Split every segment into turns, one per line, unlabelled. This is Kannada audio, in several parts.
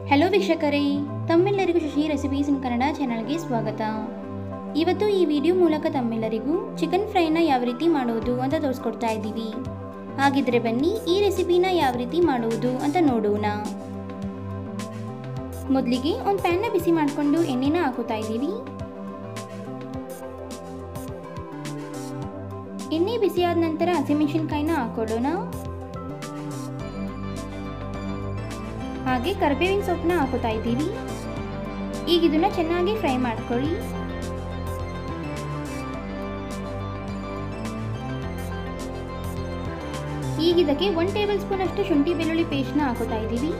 ಹಲೋ ವೀಕ್ಷಕರೇ, ತಮ್ಮೆಲ್ಲರಿಗೂ ಶಶಿ ರೆಸಿಪೀಸ್ ಇನ್ ಕನ್ನಡ ಚಾನಲ್ಗೆ ಸ್ವಾಗತ. ಇವತ್ತು ಈ ವಿಡಿಯೋ ಮೂಲಕ ತಮ್ಮೆಲ್ಲರಿಗೂ ಚಿಕನ್ ಫ್ರೈನ ಯಾವ ರೀತಿ ಮಾಡುವುದು ಅಂತ ತೋರಿಸ್ಕೊಡ್ತಾ ಇದ್ದೀವಿ. ಹಾಗಿದ್ರೆ ಬನ್ನಿ ಈ ರೆಸಿಪಿನ ಯಾವ ರೀತಿ ಮಾಡುವುದು ಅಂತ ನೋಡೋಣ. ಮೊದಲಿಗೆ ಒಂದು ಪ್ಯಾನ್ನ ಬಿಸಿ ಮಾಡಿಕೊಂಡು ಎಣ್ಣೆನ ಹಾಕುತ್ತಾ ಇದ್ದೀವಿ. ಎಣ್ಣೆ ಬಿಸಿಯಾದ ನಂತರ ಹಸಿಮೆಣಸಿನಕಾಯಿನ ಹಾಕೊಳ್ಳೋಣ. ಹಾಗೆ ಕರಿಬೇವಿನ ಸೊಪ್ಪನ್ನ ಹಾಕುತ್ತಾ ಇದ್ದೀವಿ. ಈಗ ಇದನ್ನ ಚೆನ್ನಾಗಿ ಫ್ರೈ ಮಾಡ್ಕೊಳ್ಳಿ. ಈಗ ಇದಕ್ಕೆ 1 ಟೇಬಲ್ ಸ್ಪೂನ್ ಅಷ್ಟು ಶುಂಠಿ ಬೆಳ್ಳುಳ್ಳಿ ಪೇಸ್ಟ್ನ ಹಾಕುತ್ತಾ ಇದ್ದೀವಿ.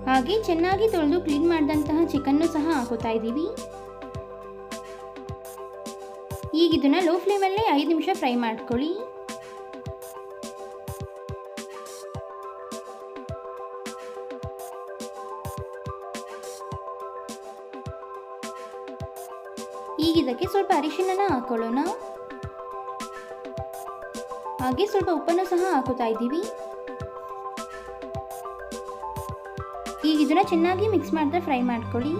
ಹಾಗೆ ಚೆನ್ನಾಗಿ ತೊಳೆದು ಕ್ಲೀನ್ ಮಾಡಿದಂತಹ ಚಿಕನ್ನು ಸಹ ಹಾಕುತ್ತಾ ಇದ್ದೀವಿ. ಈಗ ಇದನ್ನ ಲೋ ಫ್ಲೇಮಲ್ಲೇ 5 ನಿಮಿಷ ಫ್ರೈ ಮಾಡ್ಕೊಳ್ಳಿ. ಈಗ ಇದಕ್ಕೆ ಸ್ವಲ್ಪ ಅರಿಶಿಣನ ಹಾಕೊಳ್ಳೋಣ. ಹಾಗೆ ಸ್ವಲ್ಪ ಉಪ್ಪನ್ನು ಸಹ ಹಾಕುತ್ತಾ ಇದ್ದೀವಿ. ಈಗ ಇದನ್ನ ಚೆನ್ನಾಗಿ ಮಿಕ್ಸ್ ಮಾಡ್ತಾ ಫ್ರೈ ಮಾಡ್ಕೊಳ್ಳಿ.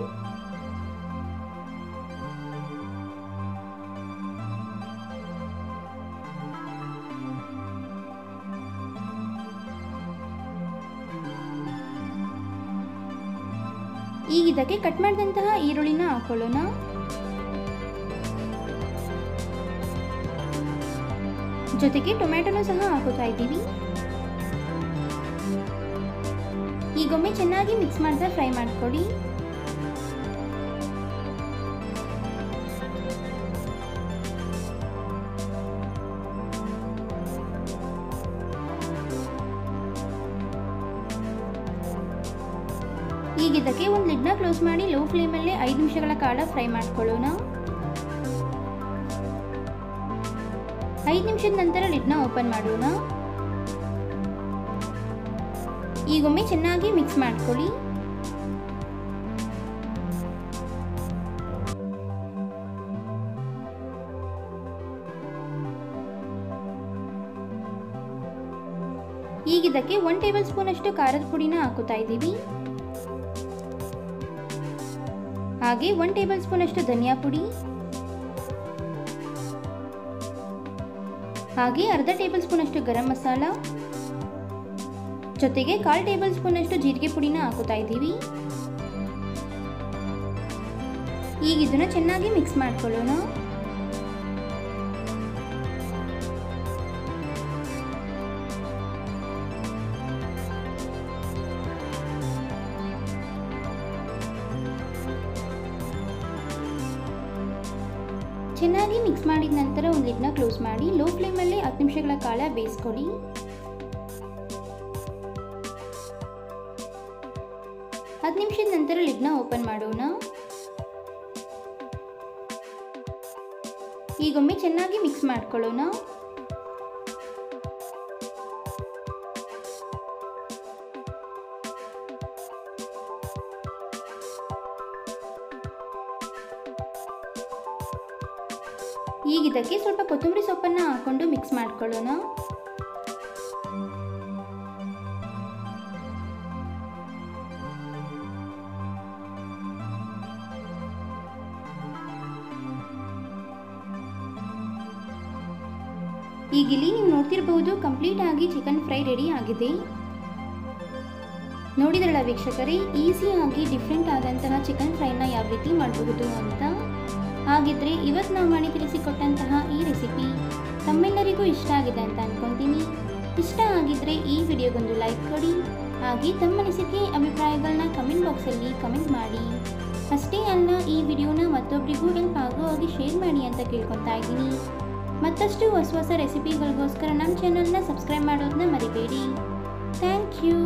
ಈಗ ಇದಕ್ಕೆ ಕಟ್ ಮಾಡಿದಂತಹ ಈರುಳ್ಳಿನ ಹಾಕೊಳ್ಳೋಣ. ಜೊತೆಗೆ ಟೊಮ್ಯಾಟೊನ ಸಹ ಹಾಕುತ್ತಾ ಇದ್ದೀವಿ. ಈಗೊಮ್ಮೆ ಚೆನ್ನಾಗಿ ಮಿಕ್ಸ್ ಮಾಡ್ತಾ ಫ್ರೈ ಮಾಡ್ಕೊಳ್ಳಿ. ಈಗ ಇದಕ್ಕೆ ಒಂದು ಲಿಡ್ನ ಕ್ಲೋಸ್ ಮಾಡಿ ಲೋ ಫ್ಲೇಮಲ್ಲೇ 5 ನಿಮಿಷಗಳ ಕಾಲ ಫ್ರೈ ಮಾಡ್ಕೊಳ್ಳೋಣ. 5 ನಿಮಿಷದ ನಂತರ ಲಿಡ್ನ ಓಪನ್ ಮಾಡೋಣ. ಈಗೊಮ್ಮೆ ಚೆನ್ನಾಗಿ ಮಿಕ್ಸ್ ಮಾಡ್ಕೊಳ್ಳಿ. ಈಗ ಇದಕ್ಕೆ 1 ಟೇಬಲ್ ಸ್ಪೂನ್ ಅಷ್ಟು ಖಾರದ ಪುಡಿನ ಹಾಕುತ್ತಾ ಇದ್ದೀವಿ. ಹಾಗೆ 1 ಟೇಬಲ್ ಸ್ಪೂನ್ ಅಷ್ಟು ಧನಿಯಾ ಪುಡಿ, ಹಾಗೆ ಅರ್ಧ ಟೇಬಲ್ ಸ್ಪೂನ್ ಅಷ್ಟು ಗರಂ ಮಸಾಲ, ಜೊತೆಗೆ 1/4 ಟೇಬಲ್ ಸ್ಪೂನ್ ಅಷ್ಟು ಜೀರಿಗೆ ಪುಡಿನ ಹಾಕುತ್ತಾ ಇದ್ದೀವಿ. ಈಗ ಇದನ್ನ ಚೆನ್ನಾಗಿ ಮಿಕ್ಸ್ ಮಾಡ್ಕೊಳ್ಳೋಣ. ಚೆನ್ನಾಗಿ ಮಿಕ್ಸ್ ಮಾಡಿದ ನಂತರ ಒಂದು ಲಿಡ್ನ ಕ್ಲೋಸ್ ಮಾಡಿ ಲೋ ಫ್ಲೇಮಲ್ಲಿ 10 ನಿಮಿಷಗಳ ಕಾಲ ಬೇಯಿಸ್ಕೊಳ್ಳಿ. 10 ನಿಮಿಷದ ನಂತರ ಲಿಡ್ನ ಓಪನ್ ಮಾಡೋಣ. ಈಗೊಮ್ಮೆ ಚೆನ್ನಾಗಿ ಮಿಕ್ಸ್ ಮಾಡ್ಕೊಳ್ಳೋಣ. ಈಗ ಇದಕ್ಕೆ ಸ್ವಲ್ಪ ಕೊತ್ತಂಬರಿ ಸೊಪ್ಪನ್ನು ಹಾಕೊಂಡು ಮಿಕ್ಸ್ ಮಾಡ್ಕೊಳ್ಳೋಣ. ಈಗ ಇಲ್ಲಿ ನೀವು ನೋಡ್ತಿರಬಹುದು ಕಂಪ್ಲೀಟ್ ಆಗಿ ಚಿಕನ್ ಫ್ರೈ ರೆಡಿ ಆಗಿದೆ. ನೋಡಿದ್ರಲ್ಲ ವೀಕ್ಷಕರೇ, ಈಸಿಯಾಗಿ ಡಿಫ್ರೆಂಟ್ ಆದಂತಹ ಚಿಕನ್ ಫ್ರೈನ ಯಾವ ರೀತಿ ಮಾಡಬಹುದು ಅಂತ. ಹಾಗಿದ್ರೆ ಇವತ್ತು ನಾವು ಮಾಡಿ ತಿಳಿಸಿಕೊಟ್ಟಂತಹ ಈ ರೆಸಿಪಿ ತಮ್ಮೆಲ್ಲರಿಗೂ ಇಷ್ಟ ಆಗಿದೆ ಅಂತ ಅನ್ಕೊಂತೀನಿ. ಇಷ್ಟ ಆಗಿದ್ರೆ ಈ ವಿಡಿಯೋಗೊಂದು ಲೈಕ್ ಕೊಡಿ. ಹಾಗೆ ತಮ್ಮ ಅನಿಸಿಕೆ ಅಭಿಪ್ರಾಯಗಳನ್ನ ಕಮೆಂಟ್ ಬಾಕ್ಸಲ್ಲಿ ಕಮೆಂಟ್ ಮಾಡಿ. ಅಷ್ಟೇ ಅಲ್ಲ, ಈ ವಿಡಿಯೋನ ಮತ್ತೊಬ್ಬರಿಗೂ ಹೆಲ್ಪ್ ಆಗೋ ಹಾಗೆ ಶೇರ್ ಮಾಡಿ ಅಂತ ಕೇಳ್ಕೊತಾ ಇದ್ದೀನಿ. ಮತ್ತಷ್ಟು ಹೊಸ ರೆಸಿಪಿಗಳಿಗೋಸ್ಕರ ನಮ್ಮ ಚಾನಲ್ನ ಸಬ್ಸ್ಕ್ರೈಬ್ ಮಾಡೋದನ್ನ ಮರಿಬೇಡಿ. Thank you.